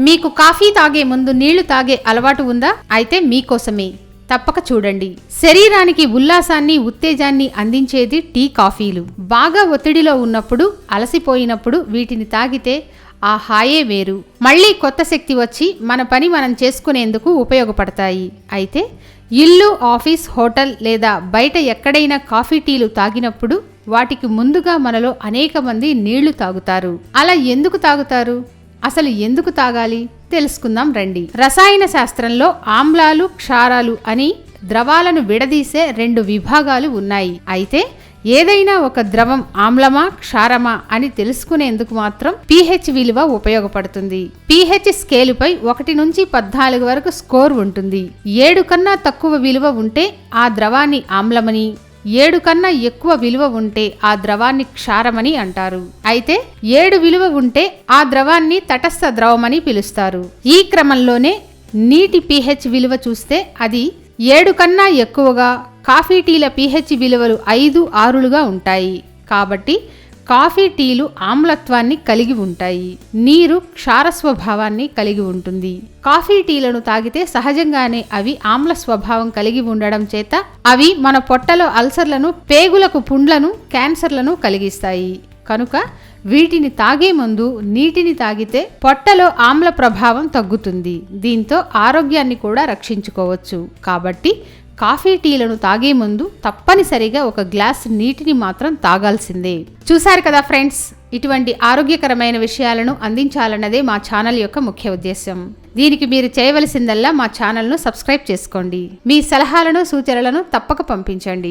మీకు కాఫీ తాగే ముందు నీళ్లు తాగే అలవాటు ఉందా? అయితే మీకోసమే తప్పక చూడండి. శరీరానికి ఉల్లాసాన్ని, ఉత్తేజాన్ని అందించేది టీ, కాఫీలు. బాగా ఒత్తిడిలో ఉన్నప్పుడు, అలసిపోయినప్పుడు వీటిని తాగితే ఆ హాయే వేరు. మళ్ళీ కొత్త శక్తి వచ్చి మన పని మనం చేసుకునేందుకు ఉపయోగపడతాయి. అయితే ఇల్లు, ఆఫీస్, హోటల్ లేదా బయట ఎక్కడైనా కాఫీ, టీలు తాగినప్పుడు వాటికి ముందుగా మనలో అనేక మంది నీళ్లు తాగుతారు. అలా ఎందుకు తాగుతారు? అసలు ఎందుకు తాగాలి తెలుసుకుందాం రండి. రసాయన శాస్త్రంలో ఆమ్లాలు, క్షారాలు అని ద్రవాలను విడదీసే 2 విభాగాలు ఉన్నాయి. అయితే ఏదైనా ఒక ద్రవం ఆమ్లమా, క్షారమా అని తెలుసుకునేందుకు మాత్రం pH విలువ ఉపయోగపడుతుంది. pH స్కేలుపై 1 నుంచి 14 వరకు స్కోర్ ఉంటుంది. 7 కన్నా తక్కువ విలువ ఉంటే ఆ ద్రవాన్ని ఆమ్లమని, 7 కన్నా ఎక్కువ విలువ ఉంటే ఆ ద్రవాన్ని క్షారమని అంటారు. అయితే 7 విలువ ఉంటే ఆ ద్రవాన్ని తటస్థ ద్రవమని పిలుస్తారు. ఈ క్రమంలోనే నీటి pH విలువ చూస్తే అది 7 కన్నా ఎక్కువగా, కాఫీ, టీల pH విలువలు 5, 6లుగా ఉంటాయి. కాబట్టి కాఫీ, టీలు ఆమ్లత్వాన్ని కలిగి ఉంటాయి. నీరు క్షార స్వభావాన్ని కలిగి ఉంటుంది. కాఫీ, టీలను తాగితే సహజంగానే అవి ఆమ్ల స్వభావం కలిగి ఉండడం చేత అవి మన పొట్టలో అల్సర్లను, పేగులకు పుండ్లను, క్యాన్సర్లను కలిగిస్తాయి. కనుక వీటిని తాగే ముందు నీటిని తాగితే పొట్టలో ఆమ్ల ప్రభావం తగ్గుతుంది. దీంతో ఆరోగ్యాన్ని కూడా రక్షించుకోవచ్చు. కాబట్టి కాఫీ, టీలను తాగే ముందు తప్పనిసరిగా 1 గ్లాస్ నీటిని మాత్రం తాగాల్సిందే. చూశారు కదా ఫ్రెండ్స్, ఇటువంటి ఆరోగ్యకరమైన విషయాలను అందించాలన్నదే మా ఛానల్ యొక్క ముఖ్య ఉద్దేశం. దీనికి మీరు చేయవలసిందల్లా మా ఛానల్ను సబ్స్క్రైబ్ చేసుకోండి. మీ సలహాలను, సూచనలను తప్పక పంపించండి.